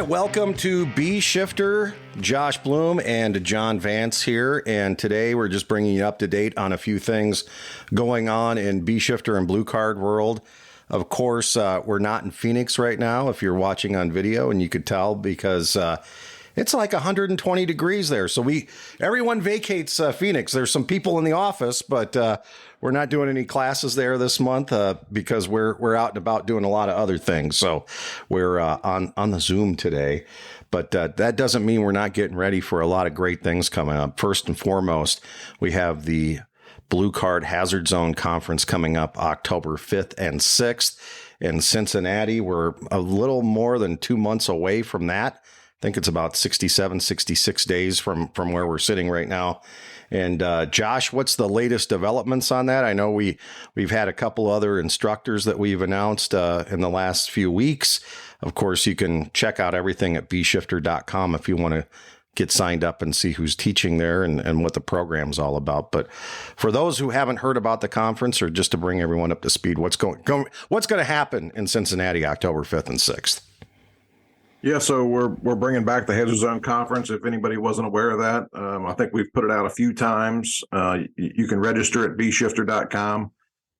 right, welcome to B Shifter. Josh Bloom and John Vance here, and today we're just bringing you up to date on a few things going on in B Shifter and Blue Card world. Of course, we're not in Phoenix right now, if you're watching on video, and you could tell because it's like 120 degrees there. So everyone vacates Phoenix. There's some people in the office, but we're not doing any classes there this month because we're out and about doing a lot of other things. So we're on the Zoom today. But that doesn't mean we're not getting ready for a lot of great things coming up. First and foremost, we have the Blue Card Hazard Zone Conference coming up October 5th and 6th in Cincinnati. We're a little more than 2 months away from that. I think it's about 67, 66 days from where we're sitting right now. And Josh, what's the latest developments on that? I know we've had a couple other instructors that we've announced in the last few weeks. Of course, you can check out everything at bshifter.com if you want to get signed up and see who's teaching there and what the program's all about. But for those who haven't heard about the conference, or just to bring everyone up to speed, what's going to happen in Cincinnati October 5th and 6th? Yeah, so we're bringing back the Hazard Zone Conference. If anybody wasn't aware of that, I think we've put it out a few times. You can register at bshifter.com.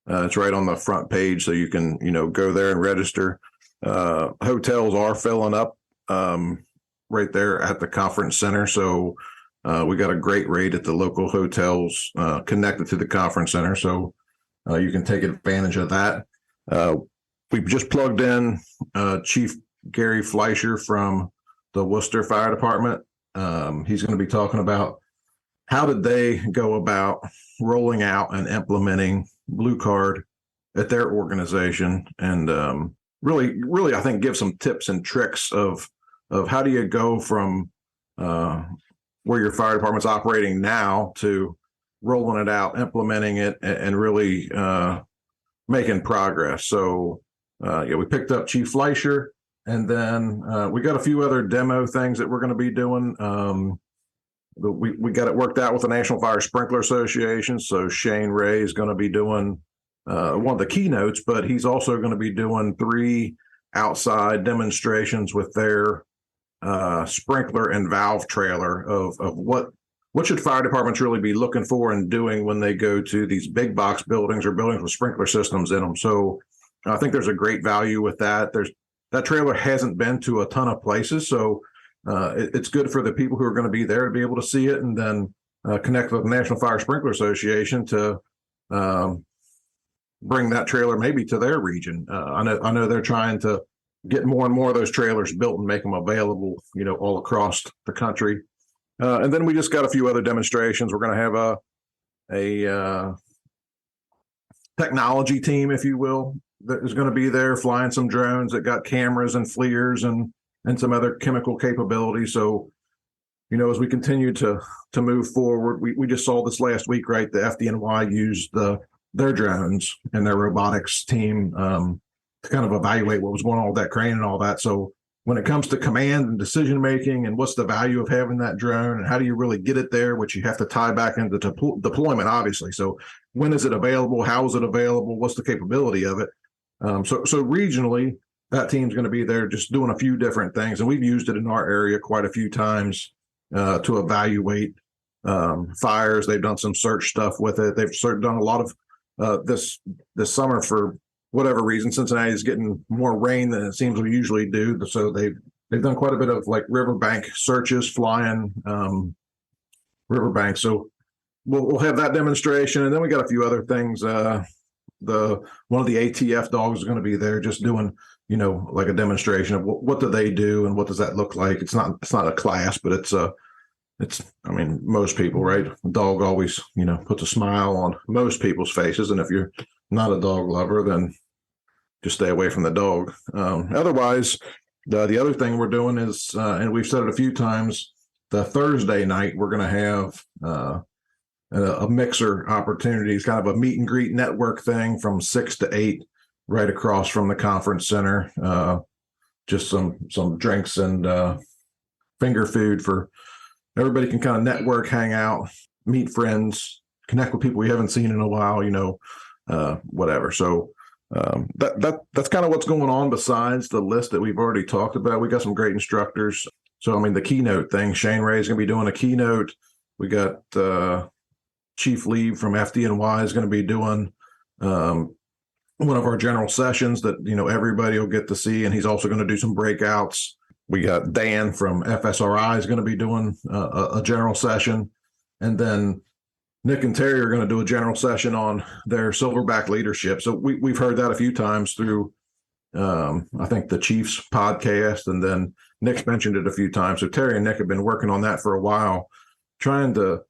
It's right on the front page, so you can go there and register. Hotels are filling up right there at the conference center, so we got a great rate at the local hotels connected to the conference center, so you can take advantage of that. We've just plugged in Chief Gary Fleischer from the Worcester Fire Department. He's going to be talking about how did they go about rolling out and implementing Blue Card at their organization, and really, I think give some tips and tricks of how do you go from where your fire department's operating now to rolling it out, implementing it, and really making progress. So we picked up Chief Fleischer. And then we got a few other demo things that we're going to be doing. We got it worked out with the National Fire Sprinkler Association. So Shane Ray is going to be doing one of the keynotes, but he's also going to be doing 3 outside demonstrations with their sprinkler and valve trailer of what should fire departments really be looking for and doing when they go to these big box buildings or buildings with sprinkler systems in them. So I think there's a great value with that. That trailer hasn't been to a ton of places, so it's good for the people who are going to be there to be able to see it, and then connect with the National Fire Sprinkler Association to bring that trailer maybe to their region. I know they're trying to get more and more of those trailers built and make them available, all across the country. And then we just got a few other demonstrations. We're going to have a technology team, if you will, that is going to be there flying some drones that got cameras and FLIRs and some other chemical capabilities. So, as we continue to move forward, we just saw this last week, right? The FDNY used their drones and their robotics team to kind of evaluate what was going on with that crane and all that. So when it comes to command and decision making and what's the value of having that drone and how do you really get it there, which you have to tie back into deployment, obviously. So when is it available? How is it available? What's the capability of it? So regionally, that team's going to be there just doing a few different things. And we've used it in our area quite a few times to evaluate fires. They've done some search stuff with it. They've done a lot of this summer for whatever reason. Cincinnati is getting more rain than it seems we usually do. So they've done quite a bit of like riverbank searches, flying riverbank. So we'll have that demonstration. And then we got a few other things. One of the ATF dogs is going to be there just doing, like a demonstration of what do they do and what does that look like. It's not a class, but it's most people, right? The dog always, puts a smile on most people's faces. And if you're not a dog lover, then just stay away from the dog. Otherwise, the other thing we're doing is, and we've said it a few times, the Thursday night, we're going to have a mixer opportunities, kind of a meet and greet network thing from 6 to 8, right across from the conference center. Just some drinks and finger food for everybody can kind of network, hang out, meet friends, connect with people we haven't seen in a while, whatever. So That's kind of what's going on besides the list that we've already talked about. We got some great instructors. So, I mean, the keynote thing, Shane Ray is going to be doing a keynote. We got Chief Lee from FDNY is going to be doing one of our general sessions that, everybody will get to see. And he's also going to do some breakouts. We got Dan from FSRI is going to be doing a general session. And then Nick and Terry are going to do a general session on their silverback leadership. So we've heard that a few times through, I think, the Chiefs podcast, and then Nick's mentioned it a few times. So Terry and Nick have been working on that for a while, trying to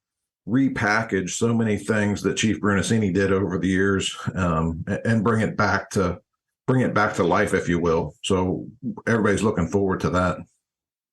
repackage so many things that Chief Brunacini did over the years, and bring it back to life, if you will. So everybody's looking forward to that.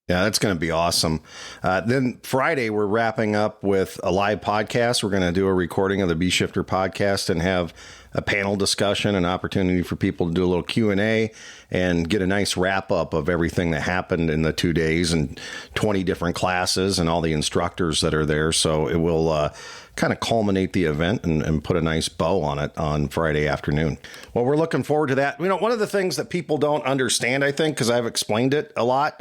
Yeah, that's going to be awesome. Then Friday, we're wrapping up with a live podcast. We're going to do a recording of the B Shifter podcast and have a panel discussion, an opportunity for people to do a little Q&A and get a nice wrap up of everything that happened in the 2 days and 20 different classes and all the instructors that are there. So it will kind of culminate the event and put a nice bow on it on Friday afternoon. Well, we're looking forward to that. One of the things that people don't understand, I think, because I've explained it a lot,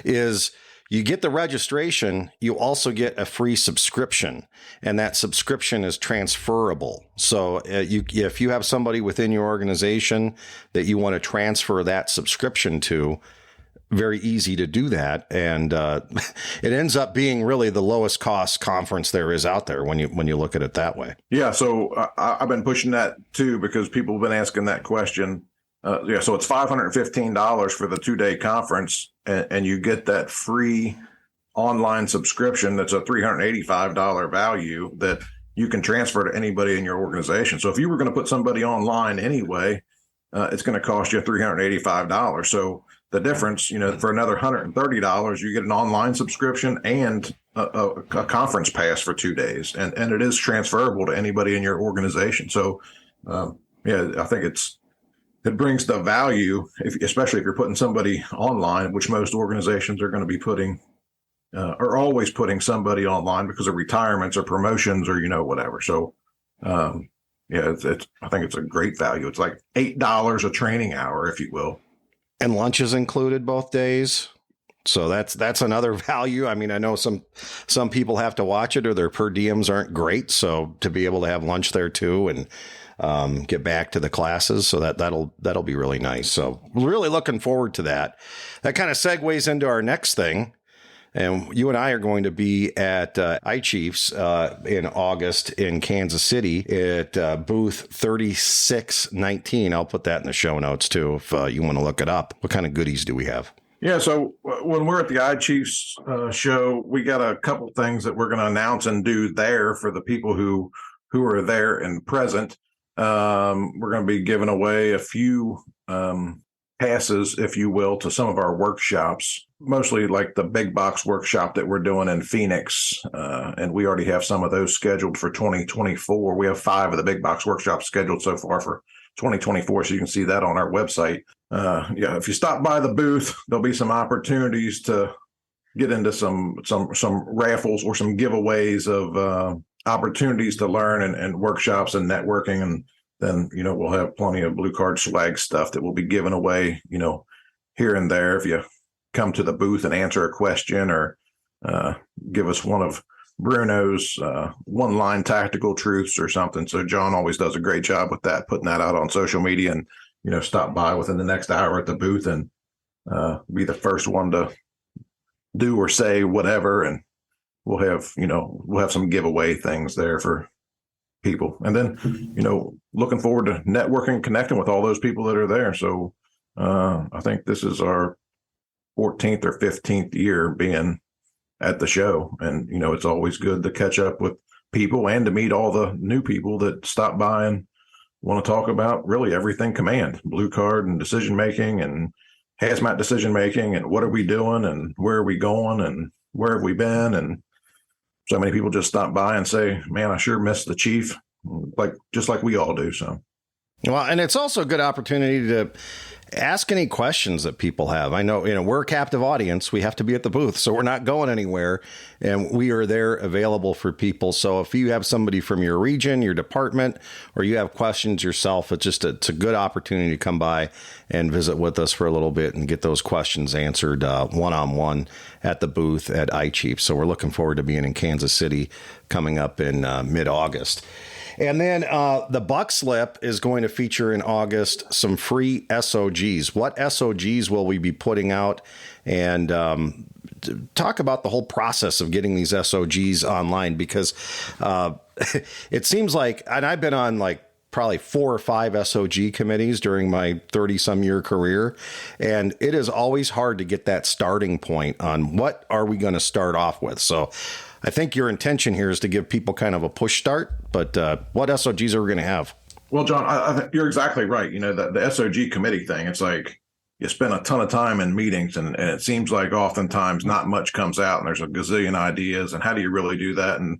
is you get the registration, you also get a free subscription, and that subscription is transferable. So if you have somebody within your organization that you want to transfer that subscription to, very easy to do that. And it ends up being really the lowest cost conference there is out there when you look at it that way. Yeah. So I've been pushing that too, because people have been asking that question. So it's $515 for the 2-day conference, and you get that free online subscription. That's a $385 value that you can transfer to anybody in your organization. So if you were going to put somebody online anyway, it's going to cost you $385. So the difference, for another $130, you get an online subscription and a conference pass for 2 days, and it is transferable to anybody in your organization. So, I think it brings the value, especially if you're putting somebody online, which most organizations are going to be putting, are always putting somebody online because of retirements or promotions or whatever. So, I think it's a great value. It's like $8 a training hour, if you will. And lunch is included both days. So that's another value. I mean, I know some people have to watch it or their per diems aren't great. So to be able to have lunch there too and get back to the classes. So that'll be really nice. So really looking forward to that. That kind of segues into our next thing. And you and I are going to be at iChiefs in August in Kansas City at booth 3619. I'll put that in the show notes, too, if you want to look it up. What kind of goodies do we have? Yeah, so when we're at the iChiefs show, we got a couple things that we're going to announce and do there for the people who are there and present. We're going to be giving away a few passes, if you will, to some of our workshops, mostly like the big box workshop that we're doing in Phoenix. And we already have some of those scheduled for 2024. We have 5 of the big box workshops scheduled so far for 2024. So you can see that on our website. If you stop by the booth, there'll be some opportunities to get into some raffles or some giveaways of opportunities to learn and workshops and networking. And then, we'll have plenty of Blue Card swag stuff that we'll be giving away, here and there. If you come to the booth and answer a question or give us one of Bruno's one-line tactical truths or something. So John always does a great job with that, putting that out on social media, and, stop by within the next hour at the booth and be the first one to do or say whatever. And we'll have some giveaway things there for people. And then, looking forward to networking, connecting with all those people that are there. So I think this is our 14th or 15th year being at the show. And, it's always good to catch up with people and to meet all the new people that stop by and want to talk about really everything command, Blue Card and decision-making and hazmat decision-making and what are we doing and where are we going and where have we been. And so many people just stop by and say, man, I sure miss the chief, just like we all do. So. Well, and it's also a good opportunity to Ask any questions that people have. I know, we're a captive audience. We have to be at the booth, so we're not going anywhere, and we are there available for people. So if you have somebody from your region, your department, or you have questions yourself, it's a good opportunity to come by and visit with us for a little bit and get those questions answered one-on-one at the booth at iChief. So we're looking forward to being in Kansas City coming up in mid-August. And then the Buck Slip is going to feature in August some free SOGs. What SOGs will we be putting out? And talk about the whole process of getting these SOGs online, because it seems like, and I've been on like probably 4 or 5 SOG committees during my 30-some year career, and it is always hard to get that starting point on what are we going to start off with. So I think your intention here is to give people kind of a push start, but what SOGs are we going to have? Well, John, I think you're exactly right. The SOG committee thing, it's like you spend a ton of time in meetings, and it seems like oftentimes not much comes out, and there's a gazillion ideas, and how do you really do that? And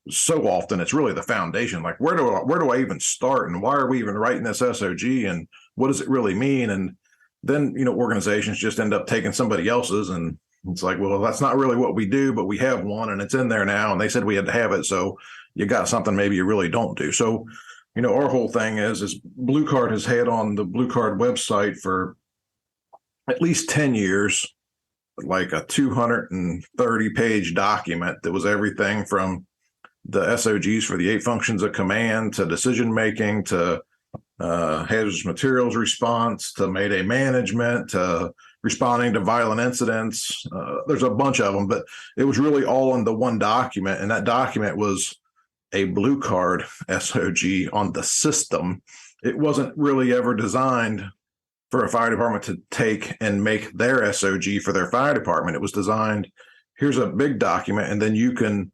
so often it's really the foundation. Like, where do I even start, and why are we even writing this SOG, and what does it really mean? And then, organizations just end up taking somebody else's, and it's like, well, that's not really what we do, but we have one and it's in there now. And they said we had to have it. So you got something maybe you really don't do. So, our whole thing is Blue Card has had on the Blue Card website for at least 10 years, like a 230-page document that was everything from the SOGs for the 8 functions of command to decision-making to hazardous materials response to Mayday management to responding to violent incidents. There's a bunch of them, but it was really all in the one document. And that document was a Blue Card SOG on the system. It wasn't really ever designed for a fire department to take and make their SOG for their fire department. It was designed, here's a big document, and then you can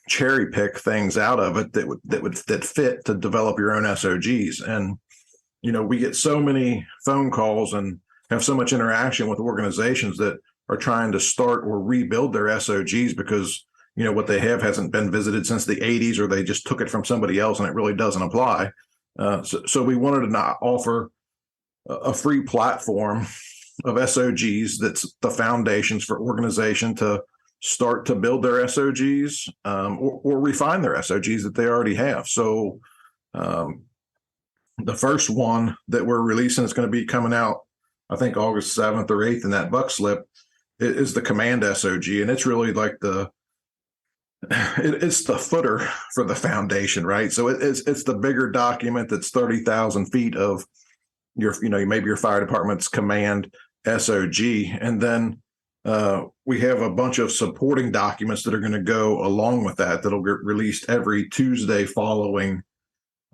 cherry pick things out of it that fit to develop your own SOGs. And, we get so many phone calls and have so much interaction with organizations that are trying to start or rebuild their SOGs because, what they have hasn't been visited since the 80s, or they just took it from somebody else and it really doesn't apply. So we wanted to not offer a free platform of SOGs that's the foundations for organization to start to build their SOGs or refine their SOGs that they already have. So the first one that we're releasing is going to be coming out, I think August 7th or 8th in that Buck Slip, is the command SOG. And it's really like it's the footer for the foundation, right? So it's the bigger document that's 30,000 feet of your, maybe your fire department's command SOG. And then we have a bunch of supporting documents that are going to go along with that'll get released every Tuesday following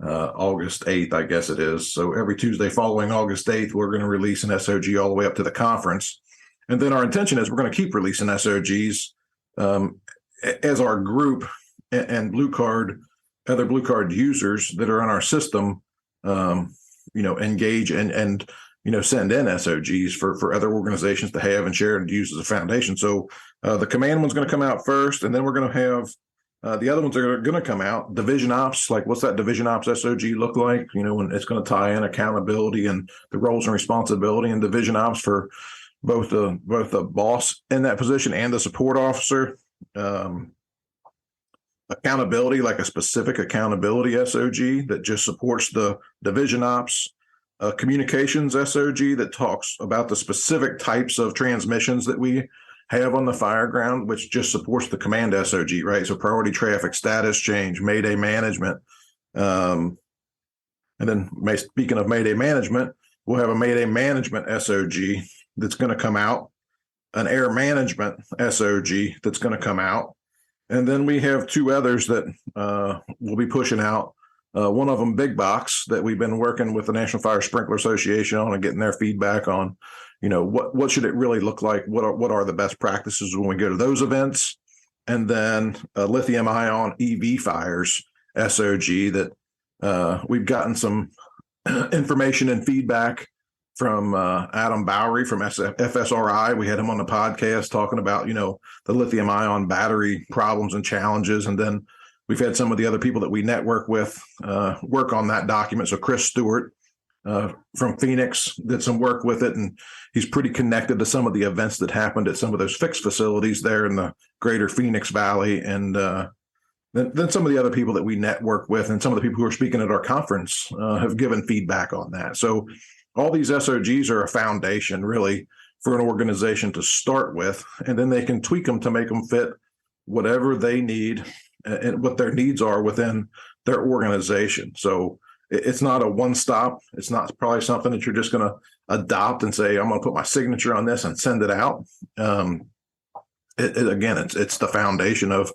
August 8th, I guess it is. So every Tuesday following August 8th, we're going to release an SOG all the way up to the conference. And then our intention is we're going to keep releasing SOGs as our group and other Blue Card users that are on our system, engage and send in SOGs for other organizations to have and share and use as a foundation. So the command one's going to come out first, and then we're going to have the other ones are going to come out. Division ops, like what's that division ops SOG look like? When it's going to tie in accountability and the roles and responsibility, and division ops for both the boss in that position and the support officer. Accountability, like a specific accountability SOG that just supports the division ops. Communications SOG that talks about the specific types of transmissions that we have on the fire ground, which just supports the command SOG, right? So priority traffic, status change, Mayday management. And then speaking of Mayday management, we'll have a Mayday management SOG that's going to come out, an air management SOG that's going to come out. And then we have 2 others that we'll be pushing out. One of them, Big Box, that we've been working with the National Fire Sprinkler Association on and getting their feedback on, what should it really look like? What are the best practices when we go to those events? And then lithium ion EV fires SOG that we've gotten some information and feedback from Adam Bowery from FSRI. We had him on the podcast talking about, the lithium ion battery problems and challenges. And then we've had some of the other people that we network with work on that document. So Chris Stewart from Phoenix, did some work with it, and he's pretty connected to some of the events that happened at some of those fixed facilities there in the greater Phoenix Valley. And then some of the other people that we network with and some of the people who are speaking at our conference have given feedback on that. So all these SOGs are a foundation, really, for an organization to start with, and then they can tweak them to make them fit whatever they need and what their needs are within their organization. So it's not a one-stop. It's not probably something that you're just going to adopt and say, I'm going to put my signature on this and send it out. Again, it's the foundation of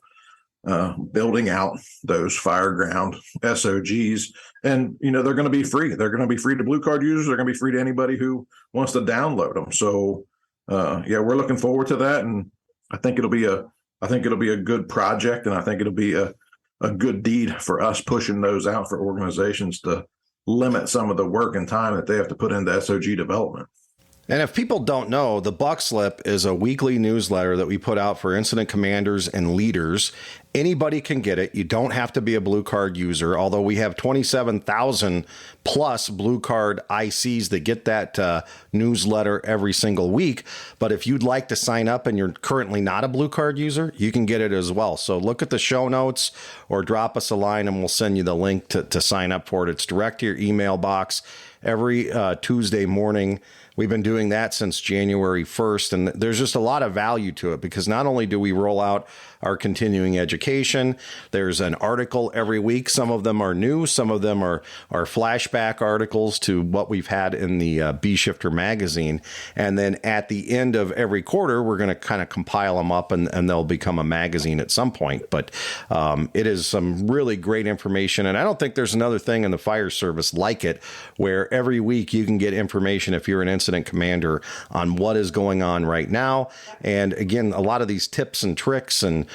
building out those fireground SOGs. And, they're going to be free. They're going to be free to Blue Card users. They're going to be free to anybody who wants to download them. So, we're looking forward to that. And I think it'll be a good project. And I think it'll be a good deed for us pushing those out for organizations to limit some of the work and time that they have to put into SOG development. And if people don't know, the Buck Slip is a weekly newsletter that we put out for incident commanders and leaders. Anybody can get it. You don't have to be a Blue Card user, although we have 27,000 plus Blue Card ICs that get that newsletter every single week. But if you'd like to sign up and you're currently not a Blue Card user, you can get it as well. So look at the show notes or drop us a line and we'll send you the link to sign up for it. It's direct to your email box every Tuesday morning. We've been doing that since January 1st, and there's just a lot of value to it because not only do we roll out our continuing education, there's an article every week. Some of them are new. Some of them are flashback articles to what we've had in the B Shifter magazine. And then at the end of every quarter, we're going to kind of compile them up and they'll become a magazine at some point. But it is some really great information. And I don't think there's another thing in the fire service like it, where every week you can get information if you're an incident commander on what is going on right now. And again, a lot of these tips and tricks and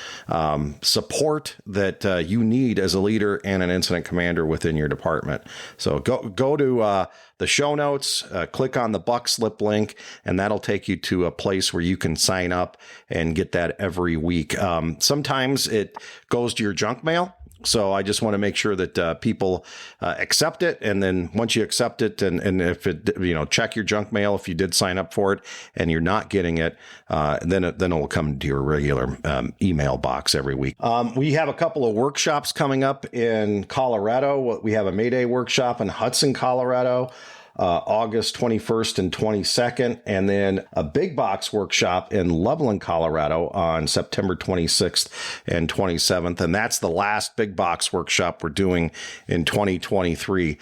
support that you need as a leader and an incident commander within your department. So go to the show notes, click on the Buck Slip link, and that'll take you to a place where you can sign up and get that every week. Sometimes it goes to your junk mail. So I just want to make sure that people accept it. And then once you accept it and if it, check your junk mail, if you did sign up for it and you're not getting it, then it will come to your regular email box every week. We have a couple of workshops coming up in Colorado. We have a Mayday workshop in Hudson, Colorado. August 21st and 22nd, and then a big box workshop in Loveland, Colorado on September 26th and 27th. And that's the last big box workshop we're doing in 2023.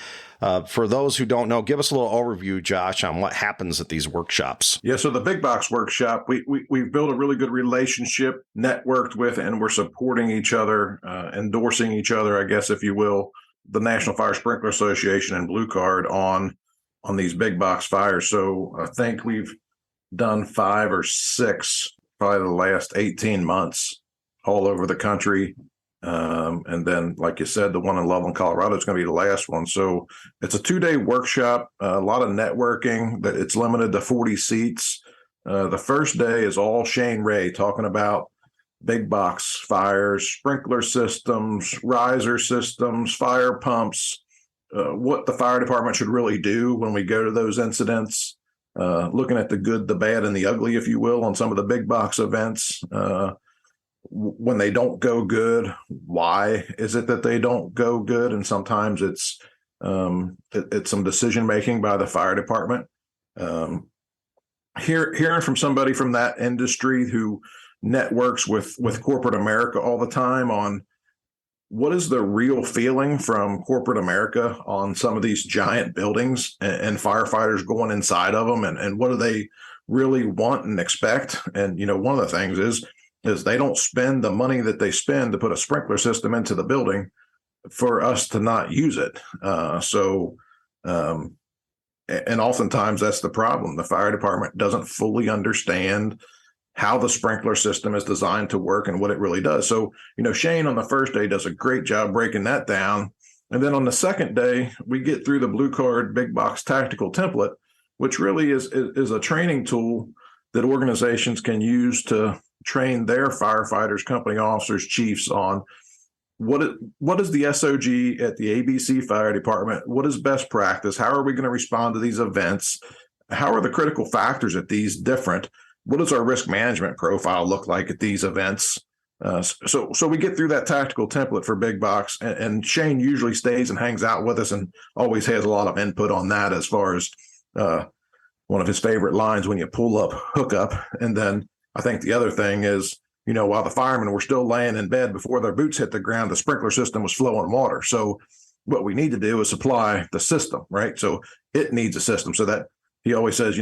For those who don't know, give us a little overview, Josh, on what happens at these workshops. Yeah, so the big box workshop, we've built a really good relationship, networked with, and we're supporting each other, endorsing each other, I guess, if you will, the National Fire Sprinkler Association and Blue Card on these big box fires. So I think we've done 5 or 6, probably the last 18 months all over the country. And then, like you said, the one in Loveland, Colorado is going to be the last one. So it's a 2-day workshop, a lot of networking. That it's limited to 40 seats. The first day is all Shane Ray talking about big box fires, sprinkler systems, riser systems, fire pumps, what the fire department should really do when we go to those incidents, looking at the good, the bad, and the ugly, if you will, on some of the big box events. When they don't go good, why is it that they don't go good? And sometimes it's some decision making by the fire department. Hearing from somebody from that industry who networks with corporate America all the time on what is the real feeling from corporate America on some of these giant buildings and firefighters going inside of them, and what do they really want and expect? And, one of the things is they don't spend the money that they spend to put a sprinkler system into the building for us to not use it. And oftentimes that's the problem. The fire department doesn't fully understand how the sprinkler system is designed to work and what it really does. So, Shane on the first day does a great job breaking that down. And then on the second day, we get through the Blue Card Big Box Tactical Template, which really is a training tool that organizations can use to train their firefighters, company officers, chiefs on what is the SOG at the ABC Fire Department? What is best practice? How are we going to respond to these events? How are the critical factors at these different? What does our risk management profile look like at these events? So we get through that tactical template for big box, and Shane usually stays and hangs out with us and always has a lot of input on that as far as one of his favorite lines when you pull up, hook up. And then I think the other thing is, while the firemen were still laying in bed before their boots hit the ground, the sprinkler system was flowing water. So what we need to do is supply the system, right? So it needs a system. So that he always says,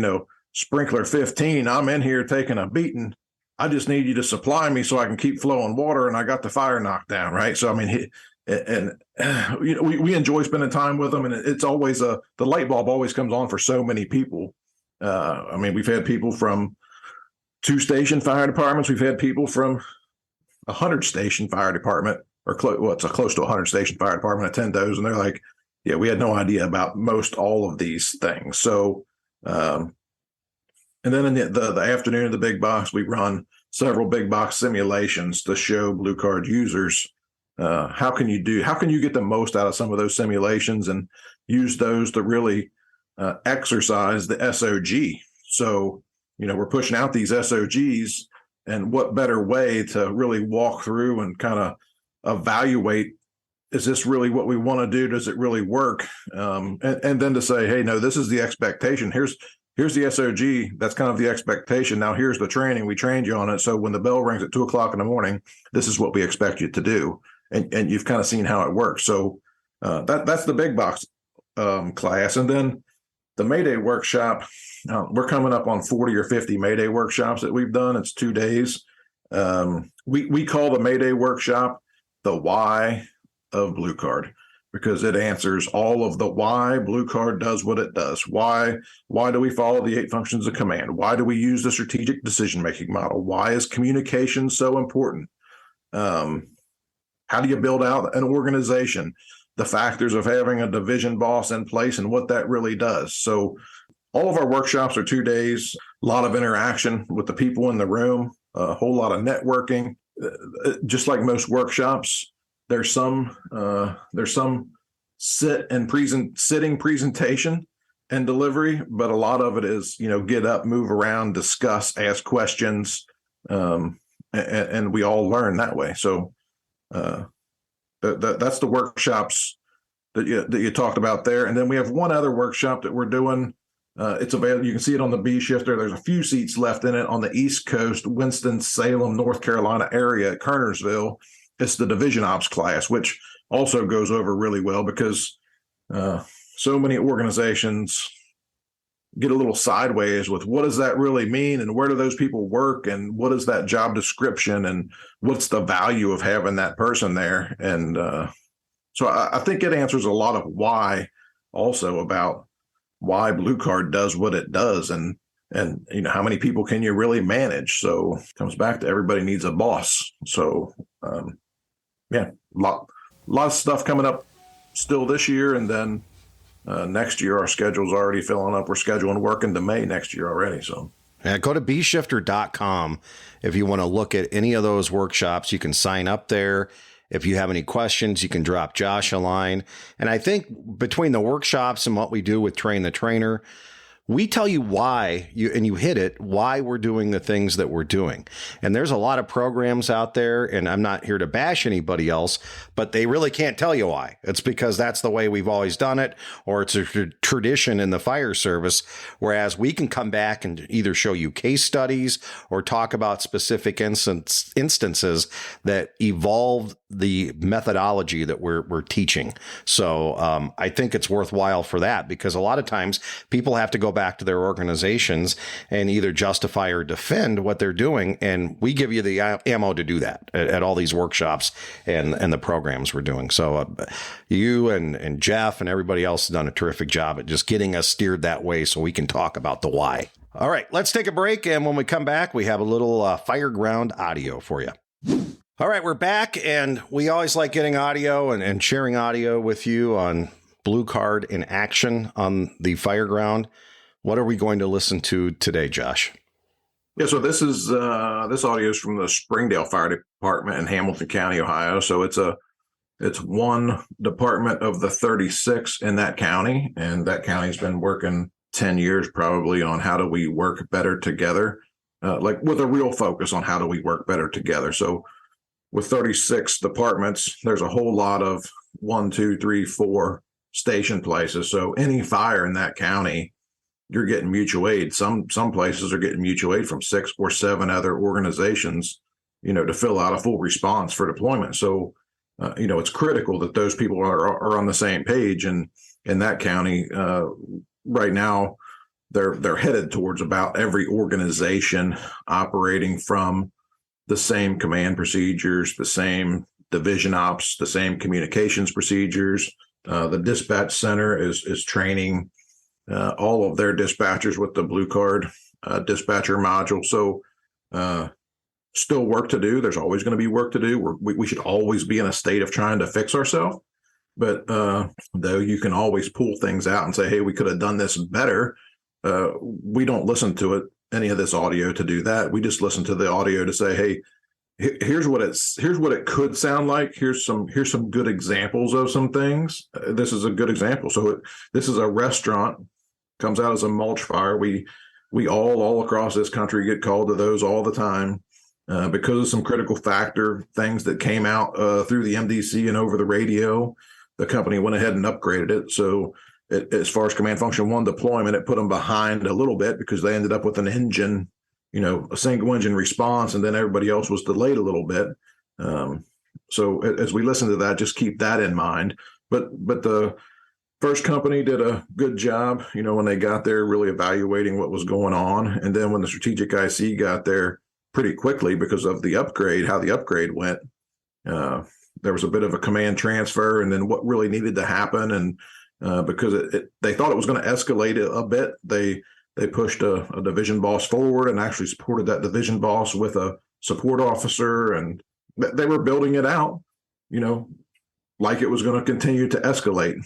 sprinkler 15, I'm in here taking a beating. I just need you to supply me so I can keep flowing water, and I got the fire knocked down, right? So, I mean, we enjoy spending time with them, and it's always the light bulb always comes on for so many people. I mean, we've had people from 2 station fire departments. We've had people from 100 station fire department, or it's a close to 100 station fire department attend those, and they're like, yeah, we had no idea about most all of these things. So, and then in the afternoon of the big box, we run several big box simulations to show blue card users how can you get the most out of some of those simulations and use those to really exercise the SOG. So, we're pushing out these SOGs, and what better way to really walk through and kind of evaluate, is this really what we want to do? Does it really work? And then to say, hey, no, this is the expectation. Here's the SOG. That's kind of the expectation. Now here's the training. We trained you on it. So when the bell rings at 2:00 in the morning, this is what we expect you to do. And you've kind of seen how it works. So that's the big box class. And then the Mayday workshop, we're coming up on 40 or 50 Mayday workshops that we've done. It's 2 days. We call the Mayday workshop the why of Blue Card, because it answers all of the why Blue Card does what it does. Why do we follow the 8 functions of command? Why do we use the strategic decision-making model? Why is communication so important? How do you build out an organization? The factors of having a division boss in place and what that really does. So all of our workshops are 2 days, a lot of interaction with the people in the room, a whole lot of networking. Just like most workshops, there's some sitting presentation and delivery, but a lot of it is, get up, move around, discuss, ask questions, and we all learn that way. So that's the workshops that you talked about there. And then we have one other workshop that we're doing. It's available. You can see it on the B shifter. There's a few seats left in it on the East Coast, Winston-Salem, North Carolina area at Kernersville. It's the division ops class, which also goes over really well because so many organizations get a little sideways with what does that really mean and where do those people work and what is that job description and what's the value of having that person there. And so I think it answers a lot of why also about why Blue Card does what it does and how many people can you really manage. So it comes back to everybody needs a boss. So a lot of stuff coming up still this year, and then next year our schedule's already filling up. We're scheduling work into May next year already. So go to bshifter.com if you want to look at any of those workshops. You can sign up there. If you have any questions, you can drop Josh a line. And I think between the workshops and what we do with Train the Trainer, we tell you why, you hit it, why we're doing the things that we're doing. And there's a lot of programs out there, and I'm not here to bash anybody else, but they really can't tell you why. It's because that's the way we've always done it, or it's a tradition in the fire service, whereas we can come back and either show you case studies or talk about specific instances that evolved the methodology that we're teaching. So I think it's worthwhile for that, because a lot of times people have to go back to their organizations and either justify or defend what they're doing. And we give you the ammo to do that at all these workshops and the programs we're doing. So you and Jeff and everybody else has done a terrific job at just getting us steered that way so we can talk about the why. All right, let's take a break. And when we come back, we have a little Fireground audio for you. All right, we're back, and we always like getting audio and sharing audio with you on Blue Card in action on the Fireground. What are we going to listen to today, Josh? Yeah, so this audio is from the Springdale Fire Department in Hamilton County, Ohio. So it's a It's one department of the 36 in that county, and that county's been working 10 years probably on how do we work better together, like with a real focus on how do we work better together. So with 36 departments, there's a whole lot of 1, 2, 3, 4 station places. So any fire in that county, you're getting mutual aid. Some places are getting mutual aid from 6 or 7 other organizations, to fill out a full response for deployment. So, it's critical that those people are on the same page. And in that county, right now, they're headed towards about every organization operating from the same command procedures, the same division ops, the same communications procedures. The dispatch center is training all of their dispatchers with the Blue Card dispatcher module. So still work to do. There's always going to be work to do. We should always be in a state of trying to fix ourselves. But though you can always pull things out and say, hey, we could have done this better. We don't listen to it, any of this audio to do that. We just listen to the audio to say, hey, here's what it could sound like. Here's some good examples of some things. This is a good example. So this is a restaurant, comes out as a mulch fire. We all across this country get called to those all the time because of some critical factor things that came out through the MDC and over the radio. The company went ahead and upgraded it. So as far as command function 1 deployment, it put them behind a little bit because they ended up with an engine, a single engine response, and then everybody else was delayed a little bit. So as we listen to that, just keep that in mind. But the first company did a good job, when they got there, really evaluating what was going on. And then when the strategic IC got there pretty quickly because of the upgrade, how the upgrade went, there was a bit of a command transfer, and then what really needed to happen. And because they thought it was going to escalate a bit, they pushed a division boss forward and actually supported that division boss with a support officer, and they were building it out, like it was going to continue to escalate.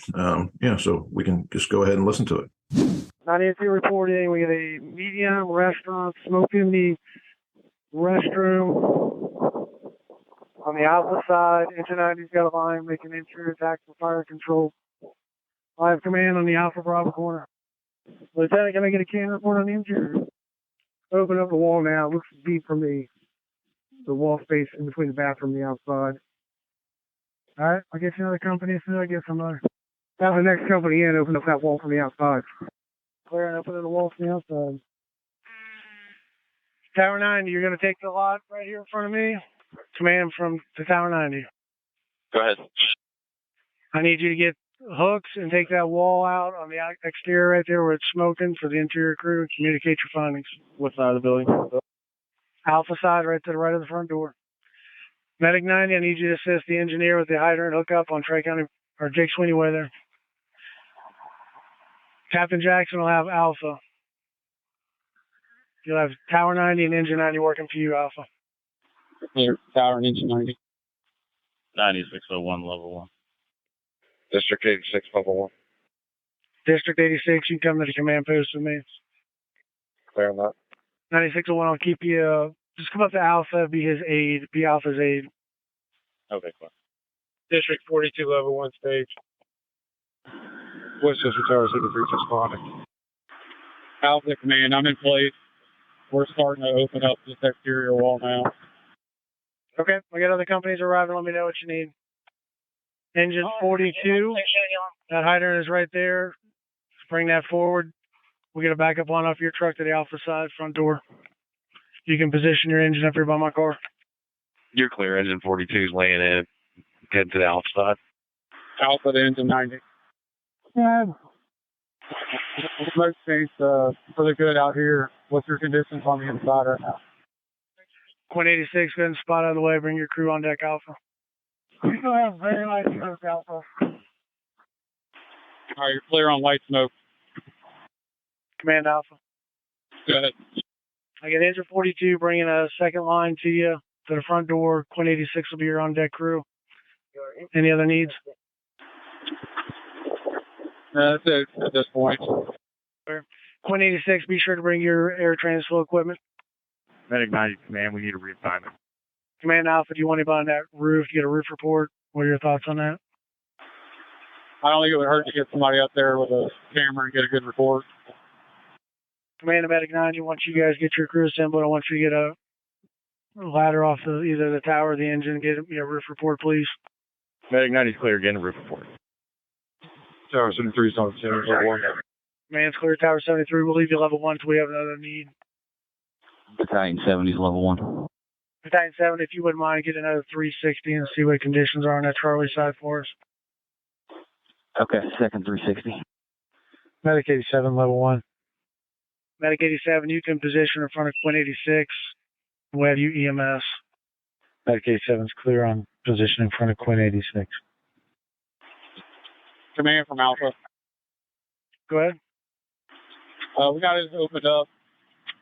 So we can just go ahead and listen to it. 92 reporting. We have a medium restaurant smoke in the restroom. On the Alpha side, Engine 90's got a line making interior attack for fire control. I have command on the Alpha Bravo corner. Lieutenant, can I get a can report on the interior? Open up the wall now. It looks deep from the wall space in between the bathroom and the outside. All right, I'll get you another company as soon as I get somebody. Have the next company in, open up that wall from the outside. Clear and open the wall from the outside. Tower 90, you're going to take the lot right here in front of me. Command from the Tower 90. Go ahead. I need you to get hooks and take that wall out on the exterior right there where it's smoking for the interior crew and communicate your findings. What side of the building? Alpha side, right to the right of the front door. Medic 90, I need you to assist the engineer with the hydrant hookup on Trey County, or Jake Sweeney Way there. Captain Jackson will have Alpha. You'll have Tower 90 and Engine 90 working for you, Alpha. Here, Tower and Engine 90. 9601, level 1. District 86, level 1. District 86, you can come to the command post with me. Clear on that. 9601, I'll keep you, just come up to Alpha, be his aide, be Alpha's aide. Okay, cool. District 42, level 1 stage. Worcester Tower 63 responding. Alpha command, I'm in place. We're starting to open up this exterior wall now. Okay, we got other companies arriving. Let me know what you need. Engine 42, that hydrant is right there. Just bring that forward. We'll get a backup line off your truck to the Alpha side, front door. You can position your engine up here by my car. You're clear. Engine 42 is laying in. Head to the Alpha side. Alpha to Engine 90. Yeah. Most things really good out here. What's your conditions on the inside right now? Quint 86, go ahead and spot out of the way. Bring your crew on deck, Alpha. You still have very nice smoke, Alpha. All right, you're clear on white smoke. Command Alpha. Go ahead. I got Engine 42 bringing a second line to you to the front door. Quint 86 will be your on deck crew. Any other needs? That's it at this point. Quint 86, be sure to bring your air transfer equipment. Medic 90 command, we need a reassignment. Command Alpha, do you want anybody on that roof? You get a roof report? What are your thoughts on that? I don't think it would hurt to get somebody up there with a camera and get a good report. Command to Medic 90, once you guys get your crew assembled, I want you to get a ladder off either the tower or the engine, get a roof report, please. Medic 90 is clear. Getting a roof report. Tower 73 is on 71. Command's clear, Tower 73. We'll leave you level 1 until we have another need. Battalion 70 is level 1. Battalion 7, if you wouldn't mind, get another 360 and see what conditions are on that Charlie side for us. Okay, second 360. Medic 87, level 1. Medic 87, you can position in front of Quinn 86. We'll have you EMS. Medic 87 is clear on position in front of Quinn 86. Command from Alpha. Go ahead. We got it opened up.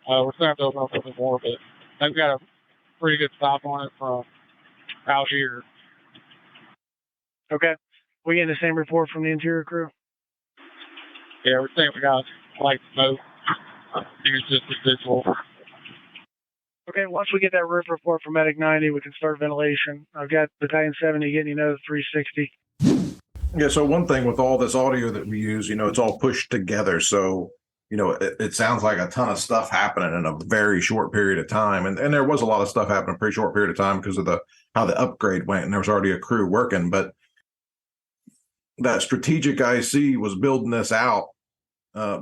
We're still have to open up a little bit more, but I think we got a pretty good stop on it from out here. Okay. We getting the same report from the interior crew? Yeah, we're saying we got light smoke. I think it's just visual. Okay, once we get that roof report from Medic 90, we can start ventilation. I've got Battalion 70 getting another 360. Yeah, so one thing with all this audio that we use, it's all pushed together. So, it sounds like a ton of stuff happening in a very short period of time. And there was a lot of stuff happening in a pretty short period of time because of how the upgrade went, and there was already a crew working. But that strategic IC was building this out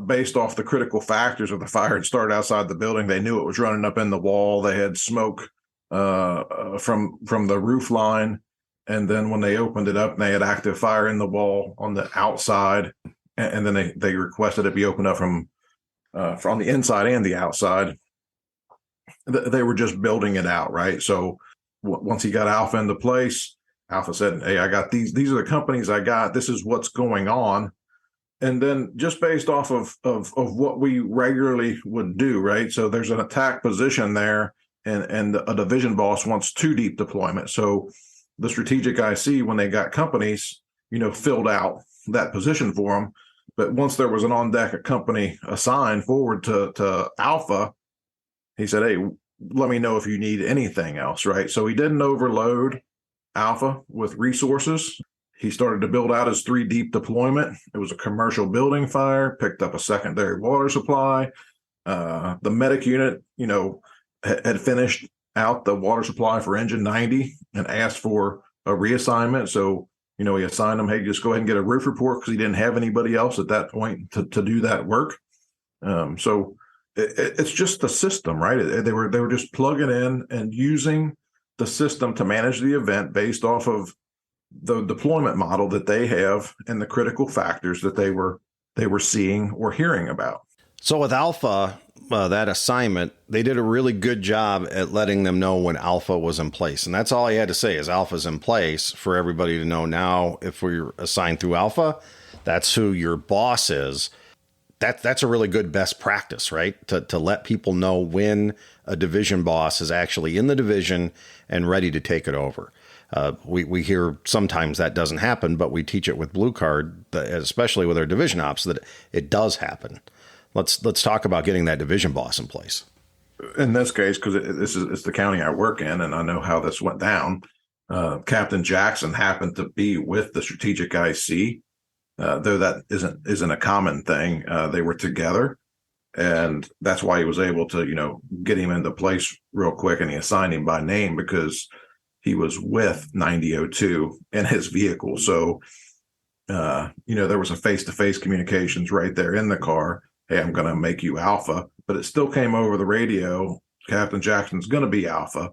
based off the critical factors of the fire. It started outside the building. They knew it was running up in the wall. They had smoke from the roof line. And then when they opened it up, they had active fire in the wall on the outside. And then they requested it be opened up from the inside and the outside. They were just building it out, right? So once he got Alpha into place, Alpha said, hey, I got these are the companies I got. This is what's going on. And then just based off of what we regularly would do, right? So there's an attack position there, and a division boss wants 2 deep deployment. So the strategic IC, when they got companies, filled out that position for them. But once there was an on-deck company assigned forward to Alpha, he said, hey, let me know if you need anything else, right? So he didn't overload Alpha with resources. He started to build out his 3 deep deployment. It was a commercial building fire, picked up a secondary water supply. The medic unit, had finished out the water supply for engine 90 and asked for a reassignment. So, he assigned them, hey, just go ahead and get a roof report because he didn't have anybody else at that point to do that work. So it's just the system, right? They were just plugging in and using the system to manage the event based off of the deployment model that they have and the critical factors that they were seeing or hearing about. So with Alpha, that assignment, they did a really good job at letting them know when Alpha was in place. And that's all I had to say is Alpha's in place for everybody to know now. If we're assigned through Alpha, that's who your boss is. That's a really good best practice, right? To let people know when a division boss is actually in the division and ready to take it over. We hear sometimes that doesn't happen, but we teach it with Blue Card, especially with our division ops, that it does happen. Let's talk about getting that division boss in place. In this case, because it's the county I work in, and I know how this went down. Captain Jackson happened to be with the strategic IC, though that isn't a common thing. They were together, and that's why he was able to get him into place real quick, and he assigned him by name because he was with 9002 in his vehicle. So, there was a face-to-face communications right there in the car. Hey, I'm going to make you Alpha, but it still came over the radio. Captain Jackson's going to be Alpha.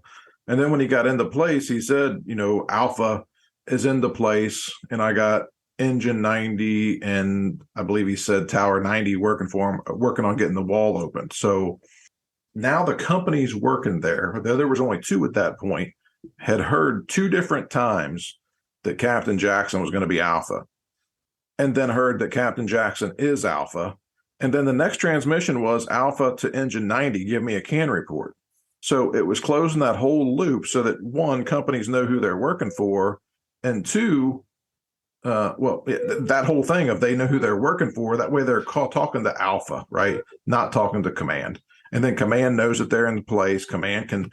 And then when he got into place, he said, Alpha is into place, and I got engine 90, and I believe he said tower 90 working for him, working on getting the wall open. So now the company's working there, though there was only 2 at that point, had heard 2 different times that Captain Jackson was going to be Alpha, and then heard that Captain Jackson is Alpha. And then the next transmission was Alpha to engine 90, give me a can report. So it was closing that whole loop so that 1, companies know who they're working for, and 2, that whole thing of they know who they're working for. That way they're talking to Alpha, right? Not talking to command. And then command knows that they're in place. Command can,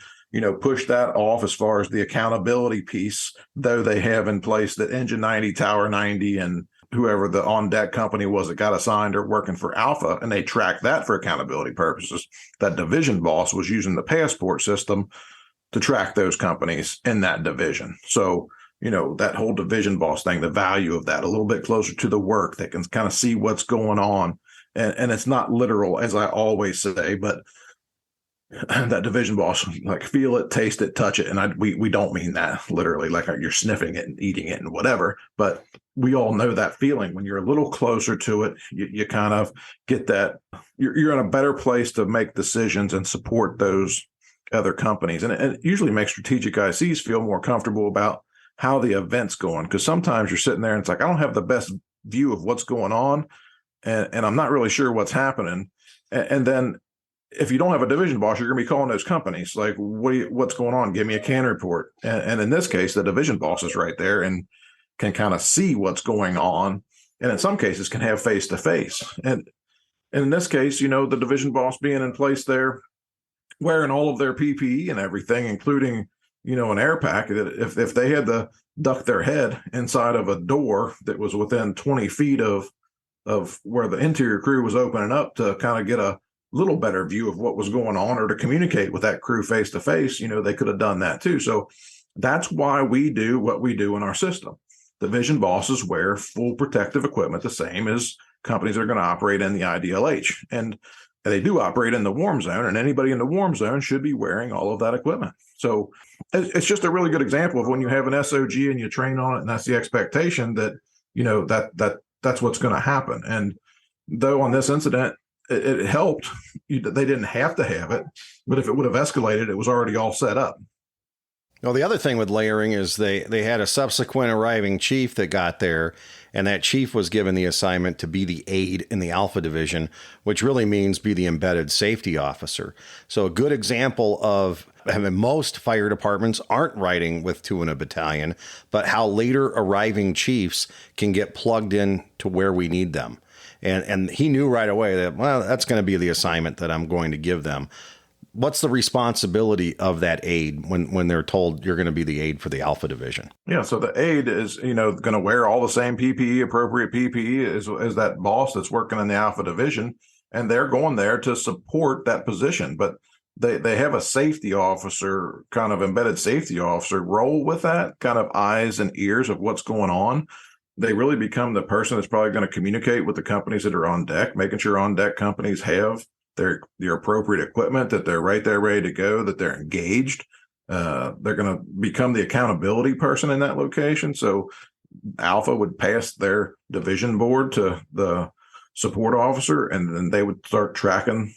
push that off as far as the accountability piece, though they have in place that Engine 90, Tower 90, and whoever the on-deck company was that got assigned are working for Alpha, and they track that for accountability purposes. That division boss was using the passport system to track those companies in that division. So, that whole division boss thing, the value of that, a little bit closer to the work, they can kind of see what's going on. And it's not literal, as I always say, but that division boss, like feel it, taste it, touch it. And we don't mean that literally, like you're sniffing it and eating it and whatever. But we all know that feeling when you're a little closer to it, you kind of get that you're in a better place to make decisions and support those other companies. And it usually makes strategic ICs feel more comfortable about how the event's going. Because sometimes you're sitting there and it's like, I don't have the best view of what's going on. And I'm not really sure what's happening. And then if you don't have a division boss, you're going to be calling those companies like, what's going on? Give me a CAN report. And in this case, the division boss is right there and can kind of see what's going on. And in some cases can have face-to-face. And in this case, the division boss being in place there, wearing all of their PPE and everything, including, an air pack, if they had to duck their head inside of a door that was within 20 feet of where the interior crew was opening up to kind of get a little better view of what was going on or to communicate with that crew face to face, they could have done that too. So that's why we do what we do in our system. Division bosses wear full protective equipment, the same as companies that are going to operate in the IDLH. And they do operate in the warm zone, and anybody in the warm zone should be wearing all of that equipment. So it's just a really good example of when you have an SOG and you train on it, and that's the expectation that, that's what's going to happen. And though on this incident, it helped. They didn't have to have it, but if it would have escalated, it was already all set up. Well, the other thing with layering is they had a subsequent arriving chief that got there, and that chief was given the assignment to be the aide in the Alpha Division, which really means be the embedded safety officer. So a good example of most fire departments aren't riding with two in a battalion, but how later arriving chiefs can get plugged in to where we need them. And he knew right away that, well, that's going to be the assignment that I'm going to give them. What's the responsibility of that aide when they're told you're going to be the aide for the Alpha Division? Yeah, so the aide is, going to wear all the same PPE, appropriate PPE as that boss that's working in the Alpha Division, and they're going there to support that position. But they have a safety officer, kind of embedded safety officer role with that, kind of eyes and ears of what's going on. They really become the person that's probably going to communicate with the companies that are on deck, making sure on deck companies have their appropriate equipment, that they're right there ready to go, that they're engaged. They're going to become the accountability person in that location. So Alpha would pass their division board to the support officer, and then they would start tracking,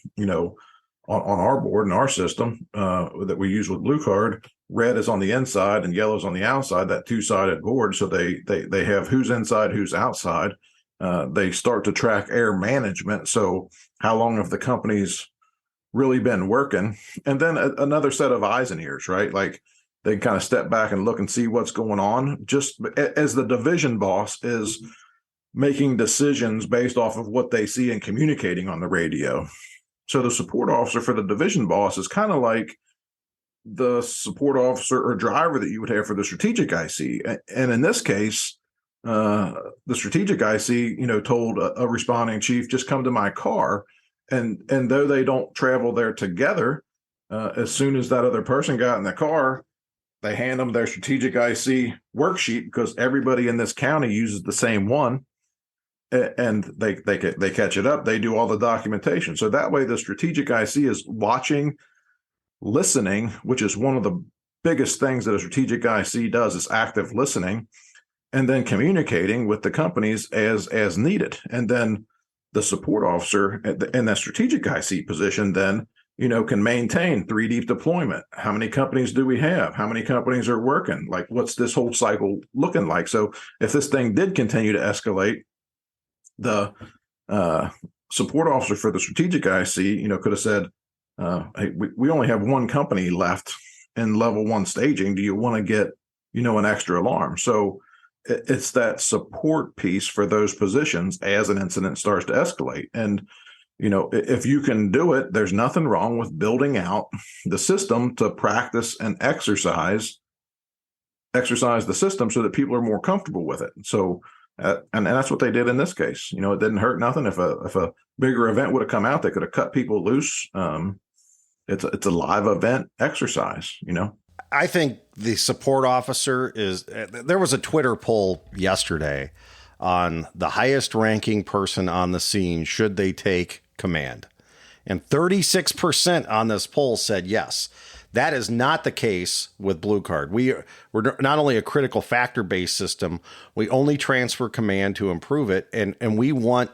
on our board and our system that we use with Blue Card. Red is on the inside and yellow is on the outside, that two-sided board. So they have who's inside, who's outside. They start to track air management. So how long have the companies really been working? And then another set of eyes and ears, right? Like they can kind of step back and look and see what's going on. Just as the division boss is making decisions based off of what they see and communicating on the radio. So the support officer for the division boss is kind of like the support officer or driver that you would have for the strategic IC. And in this case, the strategic IC, told a responding chief, just come to my car. And though they don't travel there together, as soon as that other person got in the car, they hand them their strategic IC worksheet because everybody in this county uses the same one. And they catch it up. They do all the documentation. So that way the strategic IC is watching, listening, which is one of the biggest things that a strategic IC does, is active listening, and then communicating with the companies as needed. And then the support officer in that strategic IC position then, can maintain 3 deep deployment. How many companies do we have? How many companies are working? Like, what's this whole cycle looking like? So if this thing did continue to escalate, the support officer for the strategic IC, could have said, hey, we only have one company left in level 1 staging. Do you want to get, an extra alarm? So it's that support piece for those positions as an incident starts to escalate. And, if you can do it, there's nothing wrong with building out the system to practice and exercise the system so that people are more comfortable with it. So, and that's what they did in this case. It didn't hurt nothing. If a bigger event would have come out, they could have cut people loose. It's a live event exercise. I think the support officer there was a Twitter poll yesterday on the highest ranking person on the scene. Should they take command? And 36% on this poll said yes. That is not the case with Blue Card. We're not only a critical factor-based system, we only transfer command to improve it. And we want,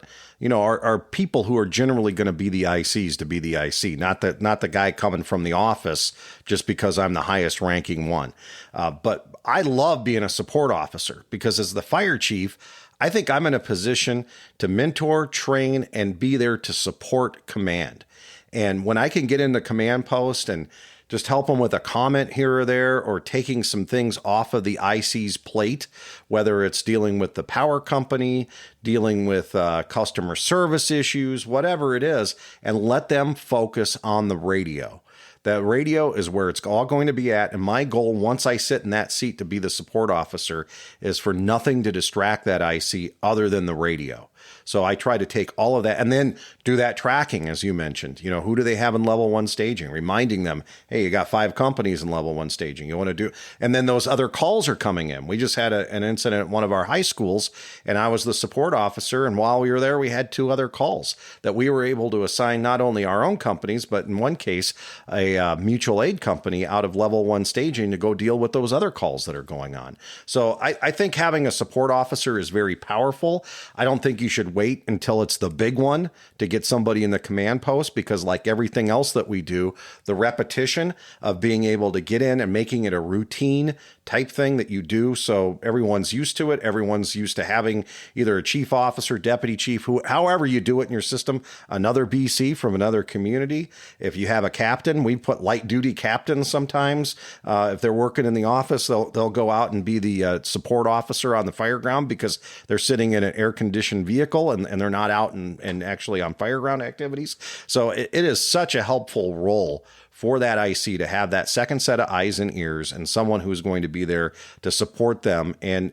our people who are generally going to be the ICs to be the IC, not the guy coming from the office just because I'm the highest ranking one. But I love being a support officer because as the fire chief, I think I'm in a position to mentor, train, and be there to support command. And when I can get in the command post and just help them with a comment here or there, or taking some things off of the IC's plate, whether it's dealing with the power company, dealing with customer service issues, whatever it is, and let them focus on the radio. The radio is where it's all going to be at. And my goal, once I sit in that seat to be the support officer, is for nothing to distract that IC other than the radio. So I try to take all of that and then do that tracking, as you mentioned. Who do they have in level 1 staging? Reminding them, hey, you got 5 companies in level 1 staging. You want to do, and then those other calls are coming in. We just had an incident at one of our high schools, and I was the support officer. And while we were there, we had 2 other calls that we were able to assign not only our own companies, but in one case, a mutual aid company out of level 1 staging to go deal with those other calls that are going on. So I think having a support officer is very powerful. I don't think you should wait until it's the big one to get somebody in the command post, because like everything else that we do, the repetition of being able to get in and making it a routine type thing that you do, so everyone's used to it. Everyone's used to having either a chief officer, deputy chief, however you do it in your system, another BC from another community. If you have a captain, we put light duty captains sometimes. If they're working in the office, they'll go out and be the support officer on the fireground because they're sitting in an air-conditioned vehicle and they're not out and actually on fireground activities. So it is such a helpful role for that IC to have that second set of eyes and ears and someone who's going to be there to support them. And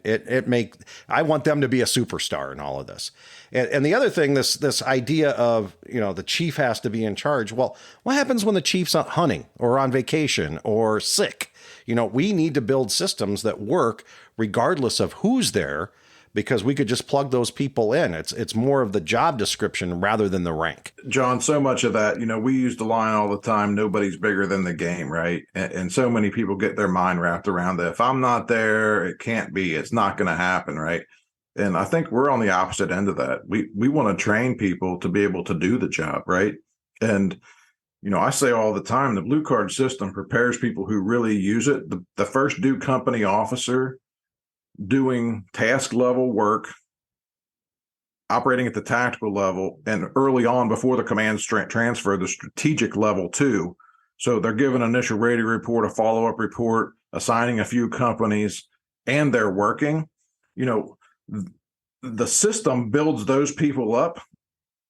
I want them to be a superstar in all of this. And the other thing, this idea of, the chief has to be in charge. Well, what happens when the chief's out hunting or on vacation or sick? We need to build systems that work regardless of who's there, because we could just plug those people in. It's more of the job description rather than the rank. John, so much of that, we use the line all the time, nobody's bigger than the game, right? And so many people get their mind wrapped around that. If I'm not there, it can't be, it's not going to happen, right? And I think we're on the opposite end of that. We want to train people to be able to do the job, right? And, I say all the time, the Blue Card system prepares people who really use it. The first due company officer doing task level work, operating at the tactical level, and early on before the command transfer, the strategic level too. So they're given an initial radio report, a follow-up report, assigning a few companies, and they're working. The system builds those people up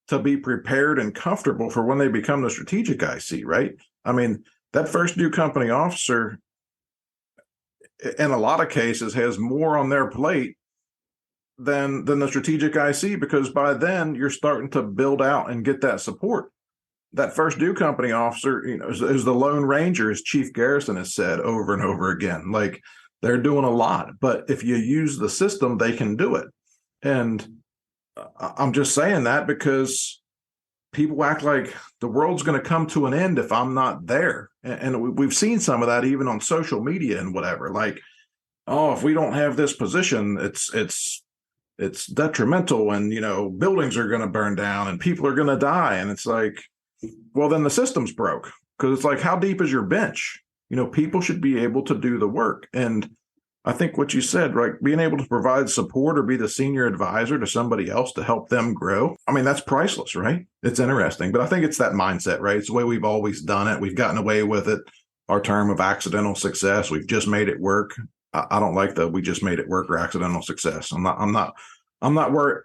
to be prepared and comfortable for when they become the strategic IC, right? I mean, that first due company officer, in a lot of cases, has more on their plate than the strategic IC, because by then you're starting to build out and get that support. That first due company officer, is the Lone Ranger, as Chief Garrison has said over and over again. Like, they're doing a lot, but if you use the system, they can do it. And I'm just saying that because people act like the world's going to come to an end if I'm not there. And we've seen some of that even on social media and whatever. Like, oh, if we don't have this position, it's detrimental, and buildings are going to burn down and people are going to die. And it's like, well, then the system's broke, because it's like, how deep is your bench? People should be able to do the work. And I think what you said, right, being able to provide support or be the senior advisor to somebody else to help them grow, I mean, that's priceless, right? It's interesting. But I think it's that mindset, right? It's the way we've always done it. We've gotten away with it. Our term of accidental success, we've just made it work. I don't like the we just made it work or accidental success. I'm not worried.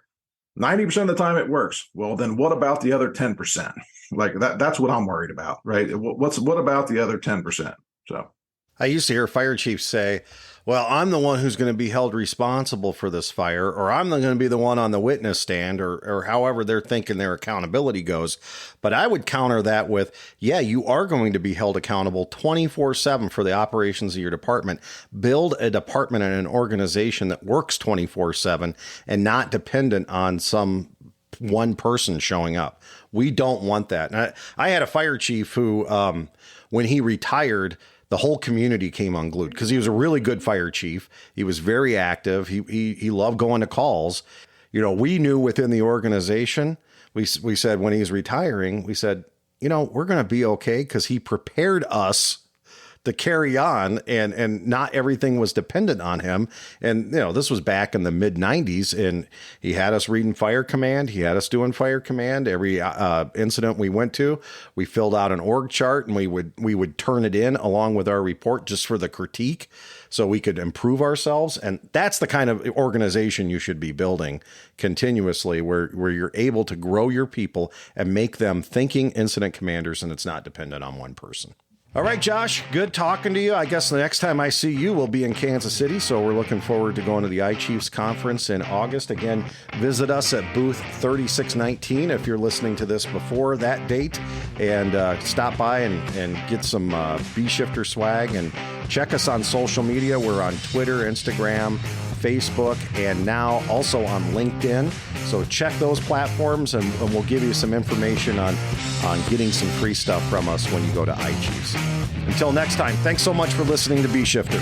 90% of the time it works. Well, then what about the other 10%? Like that's what I'm worried about, right? What about the other 10%? So I used to hear fire chiefs say, well, I'm the one who's going to be held responsible for this fire, or I'm going to be the one on the witness stand, or however they're thinking their accountability goes. But I would counter that with, yeah, you are going to be held accountable 24/7 for the operations of your department. Build a department and an organization that works 24/7 and not dependent on some one person showing up. We don't want that. And I had a fire chief who, when he retired, the whole community came unglued because he was a really good fire chief. He was very active. He loved going to calls. You know, we knew within the organization, we said when he's retiring, we said, you know, we're going to be okay because he prepared us to carry on, and not everything was dependent on him. And, you know, this was back in the mid 90s, and he had us reading fire command. He had us doing fire command. Every incident we went to, we filled out an org chart, and we would turn it in along with our report just for the critique so we could improve ourselves. And that's the kind of organization you should be building continuously, where you're able to grow your people and make them thinking incident commanders, and it's not dependent on one person. All right, Josh, good talking to you. I guess the next time I see you, we'll be in Kansas City, so we're looking forward to going to the iChiefs conference in August. Again, visit us at booth 3619 if you're listening to this before that date, and stop by and get some B-Shifter swag, and check us on social media. We're on Twitter, Instagram, Facebook, and now also on LinkedIn. So check those platforms, and we'll give you some information on getting some free stuff from us when you go to iChiefs. Until next time, thanks so much for listening to B-Shifter.